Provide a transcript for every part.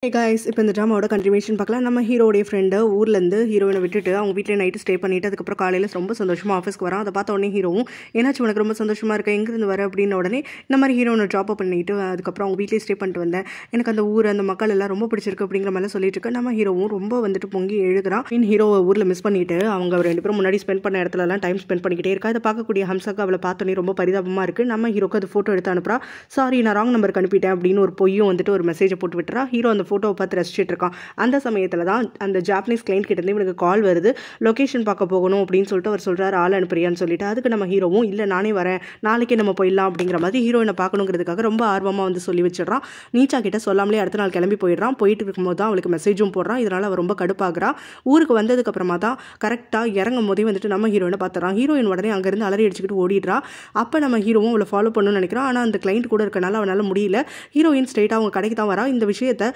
Hey guys, இப்போ இந்த ட்ராமாவோட continuation பார்க்கலாம். நம்ம ஹீரோடைய ஃப்ரெண்டு ஊர்லேருந்து ஹீரோயினை விட்டுட்டு அவங்க வீட்டில் நைட்டு ஸ்டே பண்ணிட்டு அதுக்கப்புறம் காலையில் ரொம்ப சந்தோஷமாக ஆஃபீஸ்க்கு வரான். அதை பார்த்த உடனே ஹீரோவும் ஏன்னாச்சும் உனக்கு ரொம்ப சந்தோஷமாக இருக்க எங்கேருந்து வர அப்படின்ன உடனே இந்த மாதிரி ஹீரோனை ட்ராப் அப் பண்ணிட்டு அதுக்கப்புறம் அவங்க வீட்டிலே ஸ்டே பண்ணிட்டு வந்தேன். எனக்கு அந்த ஊர் அந்த மக்கள் எல்லாம் ரொம்ப பிடிச்சிருக்கு அப்படிங்கிற மாதிரி சொல்லிட்டு இருக்க நம்ம ஹீரோவும் ரொம்ப வந்துட்டு பொங்கி எழுதுறான். ஹீரோவை ஊரில் மிஸ் பண்ணிட்டு அவங்க ரெண்டு பேரும் முன்னாடி ஸ்பெண்ட் பண்ண இடத்துலலாம் டைம் ஸ்பெண்ட் பண்ணிக்கிட்டே இருக்கா. அதை பார்க்கக்கூடிய ஹம்சாக்கு அவளை பார்த்தோன்னே ரொம்ப பரிதாபமாக இருக்குது. நம்ம ஹீரோக்கு அது ஃபோட்டோ எடுத்து அனுப்புறா. சாரி நான் ராங் நம்பருக்கு அனுப்பிட்டேன் அப்படின்னு ஒரு பொய்யும் வந்துட்டு ஒரு மெசேஜை போட்டு விட்டுறா. ஹீரோ அந்த ஃபோட்டோவை பார்த்து ரசிச்சுட்டு இருக்கான். அந்த சமயத்தில் தான் அந்த ஜாப்பனீஸ் கிளைண்ட் கிட்ட இருந்து இவனுக்கு கால் வருது. லொகேஷன் பார்க்க போகணும் அப்படின்னு சொல்லிட்டு அவர் சொல்றாரு, ஆள் அனுப்புறியான்னு சொல்லிட்டு. அதுக்கு நம்ம ஹீரோவும் இல்லை நானே வரேன், நாளைக்கே நம்ம போயிடலாம் அப்படிங்கிற மாதிரி ஹீரோயினை பார்க்கணுங்கிறதுக்காக ரொம்ப ஆர்வமாக வந்து சொல்லி வச்சிடறான். நீச்சா கிட்ட சொல்லாமலே அடுத்த நாள் கிளம்பி போயிடுறான். போயிட்டு இருக்கும்போது தான் அவளுக்கு மெசேஜும் போடுறான். இதனால அவர் ரொம்ப கடுப்பாகிறா. ஊருக்கு வந்ததுக்கு அப்புறமா தான் கரெக்டாக இறங்கும் போதே வந்துட்டு நம்ம ஹீரோயினை பார்த்துறான். ஹீரோயின் உடனே அங்கேருந்து அலறி அடிச்சுக்கிட்டு ஓடிடுறா. அப்போ நம்ம ஹீரோவும் அவளை ஃபாலோ பண்ணணும்னு நினைக்கிறான். ஆனால் அந்த கிளைண்ட் கூட இருக்கனால அவனால் முடியல. ஹீரோயின் ஸ்ட்ரெயிட்டாக அவங்க கடைக்கு தான் வரா. இந்த விஷயத்தை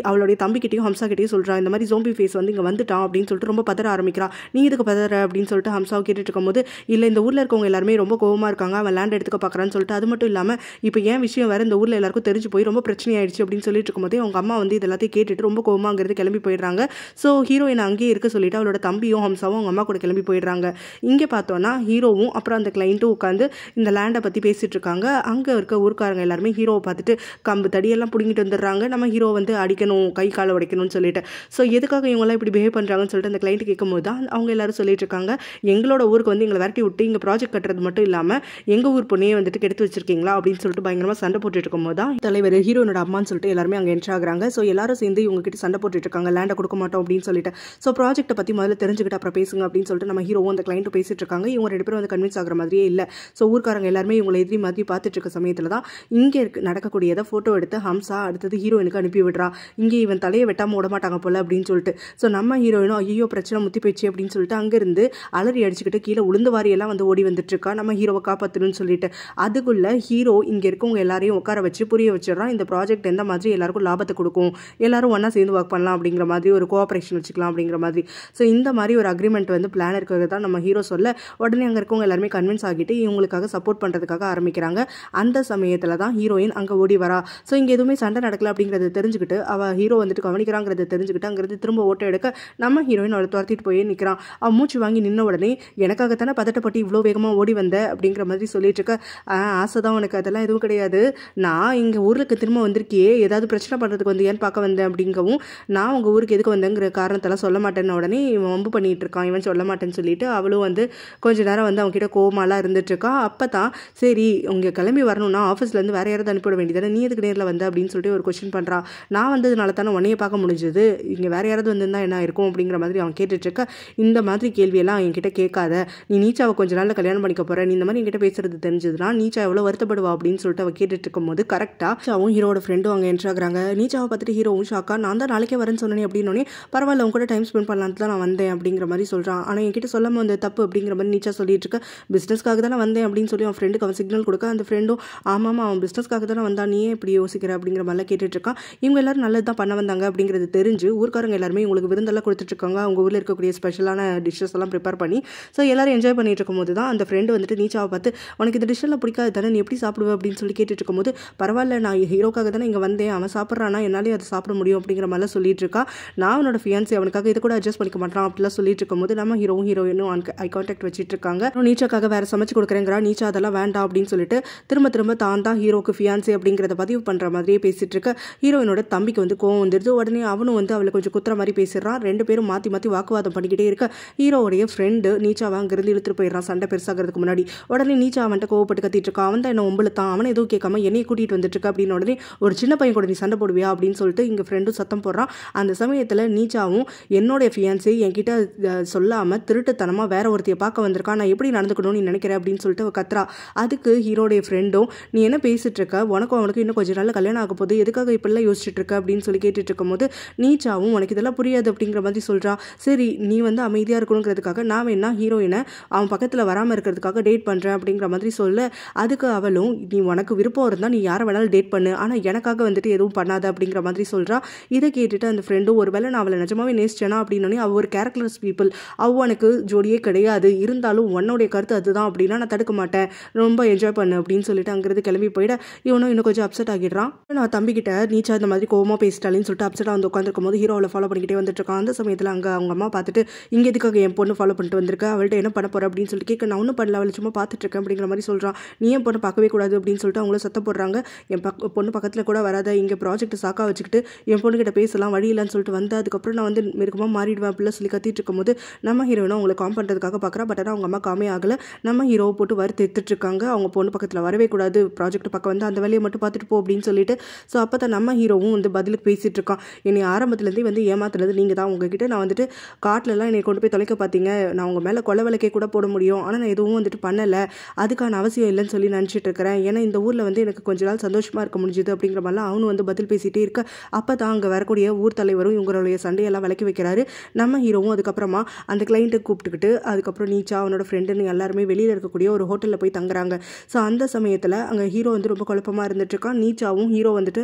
அவளுடைய தம்பிக்கிட்டையும் ஹம்சா கிட்டே சொல்றா. இந்த மாதிரி ஜோம்பி ஃபேஸ் வந்து இங்கே வந்துட்டான் அப்படின்னு சொல்லிட்டு ரொம்ப பதற ஆரம்பிக்கிறா. நீ இதுக்கு பதற அப்படின்னு சொல்லிட்டு ஹம்சாவை கேட்டுட்டு இருக்கும்போது இல்லை இந்த ஊரில் இருக்கவங்க எல்லாருமே ரொம்ப கோவமாக இருக்காங்க, அவன் லேண்ட் எடுத்துக்க பார்க்குறான்னு சொல்லிட்டு. அது மட்டும் இல்லாமல் இப்போ ஏன் விஷயம் வேறு இந்த ஊரில் எல்லாருக்கும் தெரிஞ்சு போய் ரொம்ப பிரச்சனை ஆயிடுச்சு அப்படின்னு சொல்லிட்டு இருக்கும்போதே அவங்க அம்மா வந்து இது எல்லாத்தையும் கேட்டுட்டு ரொம்ப கோவமாங்கிறது கிளம்பி போயிடுறாங்க. ஸோ ஹீரோயின் அங்கேயே இருக்க சொல்லிட்டு அவளோட தம்பியும் ஹம்சாவும் அவங்க அம்மா கூட கிளம்பி போயிடுறாங்க. இங்கே பார்த்தோன்னா ஹீரோவும் அப்புறம் அந்த கிளைண்ட்டும் உட்காந்து இந்த லேண்டை பற்றி பேசிட்டு இருக்காங்க. அங்கே இருக்க ஊருக்காரங்க எல்லாருமே ஹீரோவை பார்த்துட்டு கம்பு தடியெல்லாம் பிடிங்கிட்டு வந்துடுறாங்க. நம்ம ஹீரோ வந்து அடிக்கணும், கை காலை உடைக்கணும்னு சொல்லிட்டு. ஸோ எதுக்காக இவங்களாம் இப்படி பிஹேவ் பண்ணுறாங்கன்னு சொல்லிட்டு அந்த கிளைண்ட் கேட்கும்போது தான் அவங்க எல்லாரும் சொல்லிட்டு இருக்காங்க, எங்களோட ஊருக்கு வந்து எங்களை விரட்டி விட்டு இங்கே ப்ராஜெக்ட் கட்டுறது மட்டும் இல்லாமல் எங்கள் ஊர் பொண்ணையே வந்துட்டு கெடுத்து வச்சிருக்கீங்களா அப்படின்னு சொல்லிட்டு பயங்கரமாக சண்டை போட்டுட்டு இருக்கும்போது தான் தலைவர் ஹீரோனோட அம்மான்னு சொல்லிட்டு எல்லாருமே அங்கே என்ட்ரு ஆகுறாங்க. ஸோ எல்லாரும் சேர்ந்து இவங்க கிட்ட சண்டை போட்டுட்டு இருக்காங்க, லேண்டை கொடுக்க மாட்டோம் அப்படின்னு சொல்லிட்டு. ஸோ ப்ராஜெக்ட்டை பற்றி முதல்ல தெரிஞ்சுக்கிட்டு அப்புறம் பேசுங்க அப்படின்னு சொல்லிட்டு நம்ம ஹீரோவும் அந்த கிளைண்ட்டும் பேசிட்டு இருக்காங்க. இவங்க ரெண்டு பேரும் வந்து கன்வின்ஸ் ஆகிற மாதிரியே இல்லை. ஸோ ஊர்க்காரங்க எல்லாருமே இவங்களை எதிரி மாதிரி பார்த்துட்டு இருக்க சமயத்தில் தான் இங்கே நடக்கக்கூடியதை ஃபோட்டோ எடுத்து ஹம்சா அடுத்தது ஹீரோயினுக்கு அனுப்பி விடுறா. இங்கே இவன் தலையை வெட்டாமல் விட மாட்டாங்க போல அப்படின்னு சொல்லிட்டு. ஸோ நம்ம ஹீரோயினும் ஐயோ பிரச்சனை முத்தி போயிடுச்சு அப்படின்னு சொல்லிட்டு அங்கேருந்து அலறி அடிச்சுக்கிட்டு கீழே உளுந்து வாரியெல்லாம் வந்து ஓடி வந்துட்டு இருக்கா. நம்ம ஹீரோவை காப்பாற்றணும்னு சொல்லிட்டு. அதுக்குள்ள ஹீரோ இங்கே இருக்கவங்க எல்லாரையும் உட்கார வச்சு புரிய வச்சிடறான், இந்த ப்ராஜெக்ட் எந்த மாதிரி எல்லாருக்கும் லாபத்தை கொடுக்கும், எல்லாரும் ஒன்றா சேர்ந்து ஒர்க் பண்ணலாம் அப்படிங்கிற மாதிரி ஒரு கோஆப்ரேஷன் வச்சுக்கலாம் அப்படிங்கிற மாதிரி. ஸோ இந்த மாதிரி ஒரு அக்ரிமெண்ட் வந்து பிளான் இருக்கிறது தான் நம்ம ஹீரோ சொல்ல உடனே அங்கே இருக்கவங்க எல்லாருமே கன்வின்ஸ் ஆகிட்டு இவங்களுக்காக சப்போர்ட் பண்ணுறதுக்காக ஆரம்பிக்கிறாங்க. அந்த சமயத்தில் தான் ஹீரோயின் அங்கே ஓடி வரா. ஸோ இங்கே எதுவுமே சண்டை நடக்கல அப்படிங்கிறத தெரிஞ்சுக்கிட்டு அவள் ஹீரோ வந்துட்டு கவனிக்கிறாங்கிறத தெரிஞ்சுக்கிட்டு அங்கிறது திரும்ப ஓட்ட எடுக்க நம்ம ஹீரோயின் அவளை துரத்திட்டு போய் நிற்கிறான். அவன் மூச்சு வாங்கி நின்ன உடனே எனக்காகத்தானே பதட்டப்பட்டு இவ்வளோ வேகமாக ஓடி வந்த அப்படிங்கிற மாதிரி சொல்லிட்டு இருக்க. ஆசை தான் உனக்கு, அதெல்லாம் எதுவும் கிடையாது. நான் இங்கே ஊருக்கு திரும்ப வந்திருக்கியே, ஏதாவது பிரச்சனை பண்ணுறதுக்கு வந்து ஏன் பார்க்க வந்தேன் அப்படிங்கவும் நான் உங்கள் ஊருக்கு எதுக்கு வந்தேங்கிற காரணத்தெல்லாம் சொல்ல மாட்டேன்னு உடனே இவன் வம்பு பண்ணிட்டு இருக்கான். இவன் சொல்ல மாட்டேன்னு சொல்லிட்டு அவளும் வந்து கொஞ்ச நேரம் வந்து அவங்ககிட்ட கோவமாலாம் இருந்துட்டு இருக்கா. அப்போ தான் சரி உங்க கிளம்பி வரணும்னா ஆஃபீஸ்லேருந்து வேற யாராவது அனுப்பிவிட வேண்டியதானே, நீ எதுக்கு நேரில் வந்த அப்படின்னு சொல்லிட்டு ஒரு கொஸ்டின் பண்ணுறா. நான் வந்ததுனால தானே உன்னையே பார்க்க முடிஞ்சது, இங்கே வேற யாராவது வந்திருந்தா என்ன இருக்கும் அப்படிங்கிற மாதிரி அவன் கேட்டுட்டு இருக்க. இந்த மாதிரி கேள்வியெல்லாம் என்கிட்ட கேட்காத, நீ நீச்சாவை கொஞ்ச நாளில் கல்யாணம் பண்ணிக்க போற, நீ இந்த மாதிரி என்கிட்ட பேசுறது தெரிஞ்சதுன்னா நீச்சா எவ்வளோ வருத்தப்படுவா அப்படின்னு சொல்லிட்டு அவள் கேட்டுட்டு இருக்கும்போது கரெக்டாக நீச்சாவும் ஹீரோட ஃப்ரெண்டும் அங்கே என்ட்ரு ஆகுறாங்க. நீச்சாவை பார்த்துட்டு ஹீரோவும் ஷாக்கா, நான் தான் நாளைக்கே வரேன்னு சொன்னேன் அப்படின்னோடனே பரவாயில்ல உங்க கூட டைம் ஸ்பெண்ட் பண்ணலான்னு தான் நான் வந்தேன் அப்படிங்கிற மாதிரி சொல்கிறான். ஆனால் என்கிட்ட சொல்லாமல் வந்த தப்பு அப்படிங்கிற மாதிரி நீச்சா சொல்லிட்டு இருக்க. பிஸ்னஸ்க்காக தானே வந்தேன் அப்படின்னு சொல்லி அவன் ஃப்ரெண்டுக்கு அவன் சிக்னல் கொடுக்க அந்த ஃப்ரெண்டும் ஆமாம் அவன் பிஸ்னஸ்க்காக தானே வந்தான், நீயே இப்படி யோசிக்கிற அப்படிங்கிற மாதிரிலாம் கேட்டுட்டு இருக்கான். இவங்க எல்லாரும் நல்லது தான் பண்ண வந்தாங்க அப்படிங்கிறது தெரிஞ்சு ஊர்க்காரங்க எல்லாருமே உங்களுக்கு விருந்தெல்லாம் கொடுத்துட்டு இருக்காங்க. அவங்க ஊரில் இருக்கக்கூடிய ஸ்பெஷலான டிஷ்ஷஸ் எல்லாம் ப்ரிப்பேர் பண்ணி ஸோ எல்லாரும் என்ஜாய் பண்ணிட்டு இருக்கும்போது தான் அந்த ஃப்ரெண்டு வந்துட்டு நீச்சாவை பார்த்து உனக்கு இந்த டிஷ்ஷெல்லாம் பிடிக்காது தானே, நீ எப்படி சாப்பிடுவேன் அப்படின்னு சொல்லி கேட்டுட்டு இருக்கும்போது பரவாயில்ல நான் ஹீரோக்காக தானே இங்கே வந்தேன், அவன் சாப்பிட்றானா என்னாலே அதை சாப்பிட முடியும் அப்படிங்கிற மாதிரிலாம் சொல்லிட்டு இருக்கா. நான் அவனோட ஃபியான்சி அவனுக்காக இதை கூட அட்ஜஸ்ட் பண்ணிக்க மாட்டான் அப்படிலாம் சொல்லிட்டு இருக்கும்போது நம்ம ஹீரோவும் ஹீரோயினும் ஐ கான்டாக்ட் வச்சுட்டு இருக்காங்க. நீச்சாக்காக வேற சமைச்சு கொடுக்குறேங்கிறா. நீச்சா அதெல்லாம் வேண்டாம் அப்படின்னு சொல்லிட்டு திரும்ப திரும்ப தான் தான் ஹீரோக்கு ஃபியான்சி அப்படிங்கிறத பதிவு பண்ணுற மாதிரியே பேசிட்டு இருக்க. ஹீரோயினோட தம்பிக்கு வந்து கோவம் வந்துடுது. உடனே அவனும் வந்து அவளை கொஞ்சம் குத்துற மாதிரி பேசிடுறான். ரெண்டு பேரும் மாற்றி மாற்றி வாக்குவாதம் பண்ணிக்கிட்டே இருக்க. ஹீரோவுடைய ஃப்ரெண்டு நீச்சாவை அங்கிருந்து இழுத்துட்டு போயிடுறான் சண்டை பெருசாகிறதுக்கு முன்னாடி. உடனே நீச்சா அவன்கிட்ட கோவப்பட்டு கத்திட்டு இருக்கா. அவன் தான் என்ன ஒம்பளுத்தான், அவனை எதுவும் கேட்காம என்னையை கூட்டிகிட்டு வந்துட்டு இருக்க அப்படின்னு. உடனே ஒரு சின்ன பையன் கூட நீ சண்டை போடுவியா அப்படின்னு சொல்லிட்டு இங்கே ஃப்ரெண்டும் சத்தம் போடுறான். அந்த சமயத்தில் நீச்சாவும் என்னோட ஃபியான்சி என்கிட்ட சொல்லாமல் திருட்டுத்தனமாக வேற ஒருத்தையை பார்க்க வந்திருக்கா, நான் எப்படி நடந்துக்கணும்னு நீ நினைக்கிறேன் அப்படின்னு சொல்லிட்டு கத்துறா. அதுக்கு ஹீரோடைய ஃப்ரெண்டும் நீ என்ன பேசிட்டு இருக்க, உனக்கும் அவனுக்கு இன்னும் கொஞ்சம் நாள் கல்யாணம் ஆக போகுது, எதுக்காக இப்படிலாம் யோசிச்சுட்டு இருக்க அப்படின்னு சொல்லி கேட்டுட்டு இருக்கும்போது நீச்சாவும் உனக்கு இதெல்லாம் புரியாது அப்படிங்கிற மாதிரி சொல்கிறா. சரி நீ வந்து அமைதியாக இருக்கணுங்கிறதுக்காக நான் வேணா ஹீரோயினை அவன் பக்கத்தில் வராமல் இருக்கிறதுக்காக டேட் பண்ணுறேன் அப்படிங்கிற மாதிரி சொல்ல. அதுக்கு அவளும் நீ உனக்கு விருப்பம் இருந்தால் நீ யாரை வேணாலும் டேட் பண்ணு, ஆனால் எனக்காக வந்துட்டு எதுவும் பண்ணாத அப்படிங்கிற மாதிரி சொல்கிறா. இதை கேட்டுட்டு அந்த ஃப்ரெண்டும் ஒருவேளை நான் அவளை நிஜமாவே நேசிச்சேனா அப்படின்னே அவள் ஒரு கேரக்டர்லெஸ் பீப்புள், அவனுக்கு ஜோடியே கிடையாது, இருந்தாலும் உன்னுடைய கருத்து அதுதான் அப்படின்னா நான் தடுக்க மாட்டேன், ரொம்ப என்ஜாய் பண்ணு அப்படின்னு சொல்லிட்டு அங்கிருந்து கிளம்பி போயிட இவனும் இன்னும் கொஞ்சம் அப்செட் ஆகிடுறான். நான் தம்பிக்கிட்ட நீச்சா இந்த மாதிரி கோவமாக கோவமாக பேசிட்டாலேன்னு சொல்லிட்டு அப்செட்டாக வந்து உட்காந்துருக்கும் போது ஹீரோ அவளை ஃபாலோ பண்ணிக்கிட்டே வந்துட்டு இருக்கான். அந்த சமயத்தில் அங்கே அவங்க அம்மா பார்த்துட்டு இங்கே எதுக்காக என் பொண்ணு ஃபாலோ பண்ணிட்டு வந்திருக்க, அவள்கிட்ட என்ன பண்ண போகிற அப்படின்னு சொல்லிட்டு கேட்க, நான் ஒன்றும் பண்ணல, அவளை சும்மா பார்த்துட்டு இருக்கேன் அப்படிங்கிற மாதிரி சொல்கிறான். நீ என் பொண்ணு பார்க்கவே கூடாது அப்படின்னு சொல்லிட்டு அவங்கள சத்தம் போடுறாங்க. என் பொண்ணு பக்கத்தில் கூட வராத, இங்கே ப்ராஜெக்ட் சாக்கா வச்சுக்கிட்டு என் பொண்ணுக்கிட்ட பேசலாம் வழி இல்லைன்னு சொல்லிட்டு வந்து அதுக்கப்புறம் நான் வந்து மிருகமாக மாறிடுவேன் அப்படிலாம் சொல்லி கத்திட்டு இருக்கும்போது நம்ம ஹீரோயினும் அவங்களை காம் பண்ணுறதுக்காக பார்க்குறா. பட் ஆனால் அவங்க அம்மா காமே ஆகலை. நம்ம ஹீரோவை போட்டு வறுத்து எடுத்துட்டு இருக்காங்க. அவங்க பொண்ணு பக்கத்தில் வரவே கூடாது, ப்ராஜெக்ட் பக்கம் வந்து அந்த வேலையை மட்டும் பார்த்துட்டு போ அப்படின்னு சொல்லிட்டு. ஸோ அப்போ தான் நம்ம ஹீரோவும் வந்து பதிலுக்கு பேசிகிட்டு இருக்கான். என்னை ஆரம்பத்துலேருந்தே வந்து ஏமாத்துறது நீங்கள் தான். உங்ககிட்ட நான் வந்துட்டு காட்டிலலாம் என்னை கொண்டு போய் தொலைக்க பார்த்தீங்க, நான் உங்கள் மேலே கொலை விளக்கே கூட போட முடியும், ஆனால் நான் எதுவும் வந்துட்டு பண்ணலை, அதுக்கான அவசியம் இல்லைன்னு சொல்லி நினச்சிட்டு இருக்கிறேன். ஏன்னா இந்த ஊரில் வந்து எனக்கு கொஞ்ச நாள் சந்தோஷமாக இருக்க முடிஞ்சுது அப்படிங்கிற மாதிரிலாம் அவனு வந்து பதில் பேசிகிட்டே இருக்க அப்போ தான் அங்கே வரக்கூடிய ஊர் தலைவரும் இவங்களுடைய சண்டையெல்லாம் விளக்கி வைக்கிறாரு. நம்ம ஹீரோவும் அதுக்கப்புறமா அந்த கிளைண்ட்டை கூப்பிட்டுக்கிட்டு அதுக்கப்புறம் நீச்சா அவனோட ஃப்ரெண்டுன்னு எல்லாருமே வெளியில் இருக்கக்கூடிய ஒரு ஹோட்டலில் போய் தங்குறாங்க. ஸோ அந்த சமயத்தில் அங்கே ஹீரோ வந்து ரொம்ப குழப்பமாக இருந்துட்டு இருக்கான். நீச்சாவும் ஹீரோ வந்துட்டு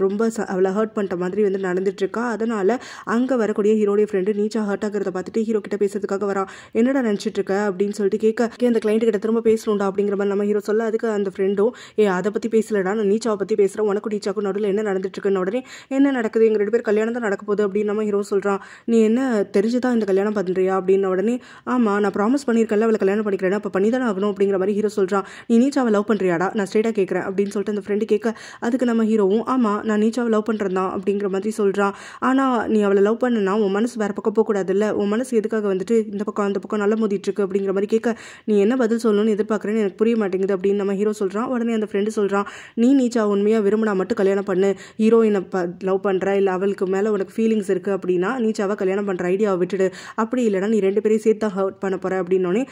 ரொம்ப அவளை ஹர்ட் பண்ணுற மாதிரி வந்து நடந்துட்டு இருக்கா. அதனால் அங்கே வரக்கூடிய ஹீரோடைய ஃப்ரெண்டு நீச்சா ஹர்ட் ஆகிறத பார்த்துட்டு ஹீரோ கிட்ட பேசுறதுக்காக வரான். என்னடா நினச்சிட்டு இருக்க அப்படின்னு சொல்லிட்டு கேட்க, அந்த கிளைண்ட் கிட்ட திரும்ப பேசணும்டா அப்படிங்கிற மாதிரி நம்ம ஹீரோ சொல்ல, அதுக்கு அந்த ஃப்ரெண்டும் அதை பற்றி பேசலடா, நான் நீச்சாவை பற்றி பேசுகிறேன், உனக்கும் நீச்சாக்கும் நடுவில் என்ன நடந்துட்டு இருக்குன்னு உடனே என்ன நடக்குது, எங்கள் 2 பேர் கல்யாணம் தான் நடக்க போகுது அப்படின்னு நம்ம ஹீரோ சொல்கிறான். நீ என்ன தெரிஞ்சுதான் இந்த கல்யாணம் பண்ணுறியா அப்படின்னு உடனே, ஆமாம் நான் ப்ராமிஸ் பண்ணியிருக்கேன்ல அவளை கல்யாணம் பண்ணிக்கிறேன், அப்போ பண்ணி தானே ஆகணும் அப்படிங்கிற மாதிரி ஹீரோ சொல்கிறான். நீ நீச்சாவை லவ் பண்ணுறியாடா, நான் ஸ்ட்ரெயிட்டாக கேட்குறேன் அப்படின்னு சொல்லிட்டு அந்த ஃப்ரெண்டு கேட்க, அதுக்கு நம்ம ஹீரோவும் ஆமாம் நான் நீச்சாவை லவ் பண்ணுறேன் தான் அப்படிங்கிற மாதிரி சொல்கிறான். ஆனால் நீ அவளை லவ் பண்ணனா உன் மனசு வேறு பக்கம் போகக்கூடாதுல்ல, உன் மனசு எதுக்காக வந்துட்டு இந்த பக்கம் அந்த பக்கம் நல்ல மோதிட்டு இருக்கு அப்படிங்கிற மாதிரி கேட்க, நீ என்ன பதில் சொல்லணும்னு எதிர்பார்க்குறேன்னு எனக்கு புரிய மாட்டேங்குது அப்படின்னு நம்ம ஹீரோ சொல்கிறான். உடனே அந்த ஃப்ரெண்டு சொல்கிறான், நீ நீச்சா உண்மையாக விரும்பினா மட்டும் கல்யாணம் பண்ணு, ஹீரோயினை லவ் பண்ணுற இல்லை அவளுக்கு மேலே உனக்கு ஃபீலிங்ஸ் இருக்குது அப்படின்னா நீச்சாவை கல்யாணம் பண்ணுற ஐடியாவை விட்டுடு, அப்படி இல்லைனா நீ 2 பேரையும் சேர்த்து தான் ஹர்ட் பண்ண போகிற அப்படின்னோடனே,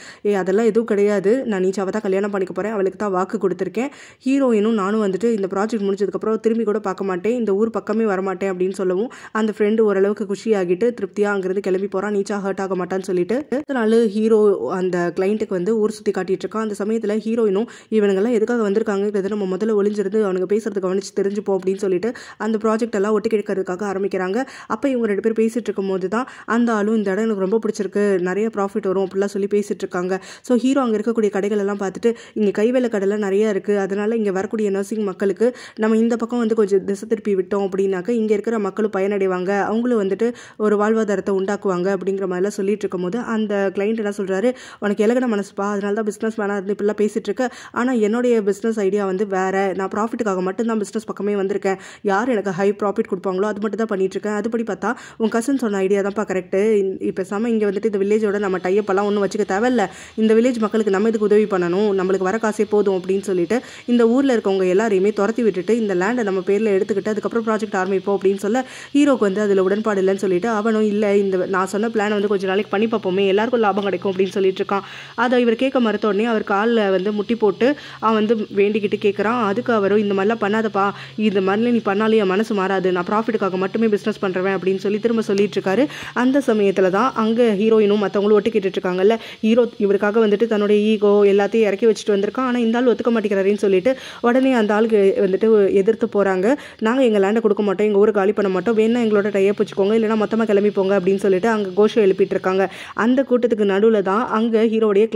அதெல்லாம் எதுவும் கிடையாது, நான் நீச்சாவை தான் கல்யாணம் பண்ணிக்க போகிறேன், அவளுக்கு தான் வாக்கு கொடுத்துருக்கேன், ஹீரோயினும் நானும் வந்துட்டு இந்த ப்ராஜெக்ட் முடிஞ்சதுக்கப்புறம் திரும்பி கூட பார்க்க மாட்டேன், இந்த ஊர் பக்கமே வரமாட்டேன் அப்படின்னு சொல்லவும் அந்த ஃப்ரெண்டு ஓரளவுக்கு குஷியாகிட்டு திருப்தியாக அங்கேருந்து கிளம்பி போகிறான். நீச்சா ஹர்ட் ஆக மாட்டான்னு சொல்லிட்டு. அதனால ஹீரோ அந்த கிளைண்ட்டுக்கு வந்து ஊர் சுற்றி காட்டிட்டு இருக்கான். அந்த சமயத்தில் ஹீரோயினும் இவனுங்கெல்லாம் எதுக்காக வந்திருக்காங்கிறது நம்ம முதல்ல ஒளிஞ்சிருந்து அவனுக்கு பேசுறது கவனிச்சு தெரிஞ்சுப்போம் அப்படின்னு சொல்லிட்டு அந்த ப்ராஜெக்ட் எல்லாம் ஒட்டி கிழக்கிறதுக்காக ஆரம்பிக்கிறாங்க. அப்போ இவங்க 2 பேர் பேசிட்டு இருக்கும் போது தான் அந்த ஆளும் இந்த இடம் எனக்கு ரொம்ப பிடிச்சிருக்கு, நிறைய ப்ராஃபிட் வரும் அப்படிலாம் சொல்லி பேசிட்டு இருக்காங்க. ஸோ ஹீரோ அங்கே இருக்கக்கூடிய கடைகள் எல்லாம் பார்த்துட்டு இங்கே கைவேலை கடைலாம் நிறையா இருக்குது, அதனால இங்கே வரக்கூடிய நர்சிங் மக்களுக்கு நம்ம இந்த பக்கம் வந்து கொஞ்சம் திசை திருப்பி விட்டோம் அப்படின்னாக்க இங்கே இருக்கிற மக்களும் பயனடைவாங்க, அவங்களும் வந்துட்டு ஒரு வாழ்வாதாரத்தை உண்டாக்குவாங்க அப்படிங்கிற மாதிரிலாம் சொல்லிட்டு இருக்கும் போது அந்த கிளைண்ட் என்ன சொல்கிறாரு, உனக்கு இலகன மனசுப்பா, அதனால தான் பிஸ்னஸ் மேனாக இருந்து இப்படிலாம் பேசிட்டு இருக்க, ஆனால் என்னுடைய பிஸ்னஸ் ஐடியா வந்து வேறு, நான் ப்ராஃபிட்டுக்காக மட்டும்தான் பிஸ்னஸ் பக்கமே வந்திருக்கேன், யார் எனக்கு ஹை ப்ராஃபிட் கொடுப்பாங்களோ அது மட்டும் தான் பண்ணிட்டு இருக்கேன், அதுபடி பார்த்தா உன் கசன் சொன்ன ஐடியா தான்ப்பா கரெக்டு, இப்போ பேசாமல் இங்கே வந்துட்டு இந்த வில்லேஜோட நம்ம டைப்பெல்லாம் ஒன்றும் வச்சுக்க தேவையில்ல, இந்த வில்லேஜ் மக்களுக்கு நம்ம இதுக்கு உதவி பண்ணணும், நம்மளுக்கு வர காசே போதும் அப்படின்னு சொல்லிட்டு இந்த ஊரில் இருக்கவங்க எல்லாரையுமே துரத்தி விட்டுட்டு இந்த லேண்டை நம்ம பேரில் எடுத்துக்கிட்டு அதுக்கப்புறம் ப்ராஜெக்ட் ஆரம்பிப்போம் அப்படின்னு சொல்ல ஹீரோக்கு வந்து அதில் உடன்பாடு இல்லைன்னு சொல்லிட்டு அவனும் இல்லை, இந்த நான் சொன்ன பிளான் வந்து கொஞ்சம் நாளைக்கு பண்ணி பார்ப்போமே, எல்லாருக்கும் லாபம் கிடைக்கும் அப்படின்னு சொல்லிட்டு இருக்கான். அதை இவர் கேட்க மறுத்த உடனே அவர் காலில் வந்து முட்டி போட்டு அவன் வந்து வேண்டிக்கிட்டு கேட்குறான். அதுக்கு அவரும் இந்த மாதிரிலாம் பண்ணாதப்பா, இந்த மாதிரிலாம் நீ பண்ணாலே என் மனசு மாறாது, நான் ப்ராஃபிட்டுக்காக மட்டுமே பிஸ்னஸ் பண்ணுறேன் அப்படின்னு சொல்லி திரும்ப சொல்லிட்டு இருக்காரு. அந்த சமயத்தில் தான் அங்கே ஹீரோயினும் மற்றவங்களும் ஒட்டுக்கிட்டு இருக்காங்கல்ல, ஹீரோ இவருக்காக வந்துட்டு தன்னுடைய ஈகோ எல்லாத்தையும் இறக்கி வச்சுட்டு வந்திருக்கான், ஆனால் இந்த ஆள் ஒத்துக்க மாட்டேங்கிறாருன்னு சொல்லிட்டு உடனே அந்த ஆளுக்கு வந்துட்டு எதிர்த்து போகிறாங்க. நாங்கள் எங்கள் லேண்டை கொடுக்க மாட்டோம், எங்கள் ஊரை காலி பண்ண மாட்டோம், வேணா எங்களோட டைப் வச்சுக்கோங்க, இல்லைனா மொத்தமாக கிளம்பி போங்க அப்படின்னு சொல்லிட்டு அங்கே கோஷம் எழுப்பிட்டு இருக்காங்க. அந்த கூட்டத்துக்கு நடுவில் தான் அங்கே ஹீரோடைய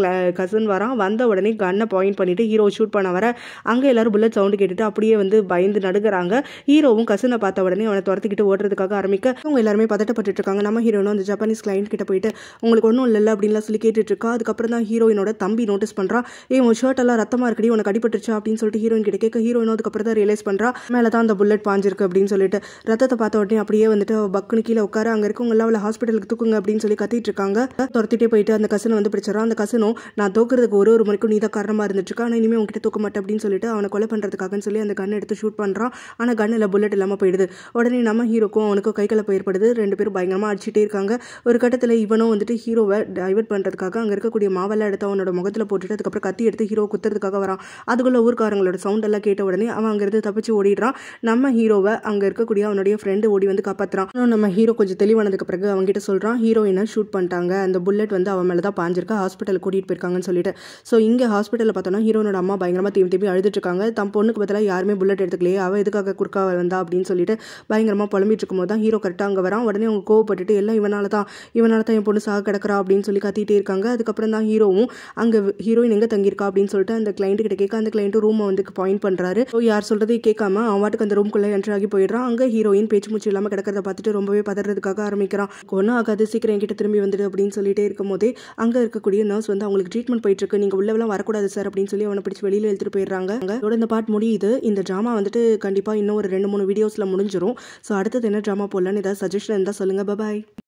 கசன் வரான். வந்த உடனே கன்னை பாயிண்ட் பண்ணிட்டு ஹீரோ ஷூட் பண்ண வர அங்கே எல்லாரும் புல்லட் சவுண்டு கேட்டுட்டு அப்படியே வந்து பயந்து நடுகிறாங்க. ஹீரோவும் கசனை பார்த்த உடனே அவனை துரத்திக்கிட்டு ஓடுறதுக்காக ஆரம்பிக்க அவங்க எல்லாருமே பதட்டப்பட்டு இருக்காங்க. நம்ம ஹீரோனும் அந்த ஜப்பானீஸ் கிளைண்ட் கிட்ட போயிட்டு உங்களுக்கு ஒன்றும் இல்லை அப்படின்லாம் சொல்லி கேட்டுட்டு இருக்கா. அதுக்கப்புறம் தான் ஹீரோயினோட தம்பி நோட்டீஸ் பண்ணுறான். உன் ஷர்ட் எல்லாம் ரத்தமாக இருக்கடி, உனக்கு அடிபட்டுருச்சா அப்படின்னு சொல்லிட்டு ஹீரோயின் கிட்ட கேட்க ஹீரோயினும் அதுக்கப்புறம் தான் ரியலைஸ் பண்ணுறா மேலே தான் அந்த புல்லட் பாஞ்சிருக்கு அப்படின்னு சொல்லிட்டு. ரத்தத்தை பார்த்த உடனே அப்படியே வந்துட்டு பக்குனு கீழே உட்கார அங்கே இருக்கவங்க எல்லாம் அவளை ஹாஸ்பிட்டலுக்கு தூக்குங்க அப்படின்னு சொல்லி கத்திட்டு இருக்காங்க. துரத்திட்டே போயிட்டு அந்த கசனை வந்து பிடிச்சிடறான். அந்த கசனும் நான் தூக்குறதுக்கு ஒரு மணிக்கும் நீ தான் காரணமாக இருந்துட்டு இருக்கா, ஆனால் இனிமேல் உங்ககிட்ட தூக்க மாட்டேன் அப்படின்னு சொல்லிட்டு அவனை கொலை பண்ணுறதுக்காகன்னு சொல்லி அந்த கண்ணை எடுத்து ஷூட் பண்ணுறான். ஆனால் கண்ணில் புல்லட் இல்லாமல் போயிடுது. உடனே நம்ம ஹீரோக்கும் அவனுக்கும் கை கலப்பு ஏற்படுது. 2 பேரும் பயங்கரமாக அடிச்சுட்டே இருக்காங்க. ஒரு கட்டத்தில் இவனும் வந்துட்டு ஹீரோவை டைவர்ட் பண்ணுறதுக்காக அங்கே இருக்கக்கூடிய மாவெல்லாம் எடுத்து அவனோட முகத்தில் போட்டுட்டு அதுக்கப்புறம் கத்தி எடுத்து ஹீரோ குத்துறதுக்காக வரான். அதுக்குள்ள ஊர்க்காரங்களோட சவுண்ட் எல்லாம் கேட்ட உடனே அவன் அங்கிருந்து தப்பிச்சு ஓடிடுறான். நம்ம ஹீரோவை அங்கே இருக்கக்கூடிய அவனுடைய ஃப்ரெண்டு ஓடி வந்து காப்பாற்றுறான். நம்ம ஹீரோ கொஞ்சம் தெளிவானதுக்கு பிறகு அவங்ககிட்ட சொல்கிறான், ஹீரோயினை ஷூட் பண்ணிட்டாங்க, அந்த புல்லட் வந்து அவன் மேலே தான் பாஞ்சிருக்கா, ஹாஸ்பிட்டலுக்கு கூட்டிகிட்டு போயிருக்காங்கன்னு சொல்லிட்டு. ஸோ இங்கே ஹாஸ்பிட்டலில் பார்த்தோன்னா ஹீரோனோட அம்மா பயங்கரமாக திரும்பி அழுதுட்டு இருக்காங்க. தம் பொண்ணுக்கு பதிலாக யாருமே புல்லட் எடுத்துக்கலையே, அவள் எதுக்காக குறுக்கா வந்தா அப்படின்னு சொல்லிட்டு பயங்கரமாக புலம்பிட்டு இருக்கும்போது தான் ஹீரோ கரெக்டாக அங்கே வரான். உடனே அவங்க கோவப்பட்டுட்டு எல்லாம் இவனால தான் என் பொண்ணு சாக கிடக்கிறா அப்படின்னு சொல்லி கத்திட்டே இருக்காங்க. அதுக்கப்புறம் தான் ஹீரோவும் அங்கே ஹீரோயின் எங்கே தங்கியிருக்கா அப்படின்னு சொல்லிட்டு அந்த கிளைண்ட் கிட்ட கேட்க அந்த கிளைண்ட்டும் ரூமை வந்து பாயிண்ட் பண்ணுறாரு. ஸோ யார் சொல்கிறதே கேட்காம அவன் வாட்டுக்கு அந்த ரூம்குள்ளே என்ட்ரு ஆகி ஆகி போயிடுறான். அங்கே ஹீரோயின் பேச்சு மூச்சு இல்லாமல் கிடக்கிறத பார்த்துட்டு ரொம்பவே பதறதுக்காக ஆரம்பிக்கிறான். ஒன்றும் ஆகாது, சீக்கிரம் என்கிட்ட திரும்பி வந்துடு அப்படின்னு சொல்லிட்டே இருக்கும் போதே அங்கே இருக்கக்கூடிய நர்ஸ் வந்து அவங்களுக்கு ட்ரீட்மெண்ட் போயிட்டு இருக்கு, நீங்கள் உள்ளவெல்லாம் வரக்கூடாது சார் அப்படின்னு சொல்லி அவனை பிடிச்சி வெளியில் எடுத்துகிட்டு போயிடுறாங்க. அதோட இந்த பார்ட் முடியுது. இந்த ட்ராமா வந்துட்டு கண்டிப்பாக இன்னும் ஒரு 2-3 வீடியோஸில் முடிஞ்சிடும். ஸோ அடுத்தது என்ன ட்ராமா போடலான்னு ஏதாவது சஜஷன் இருந்தால் சொல்லுங்கள். பாய்.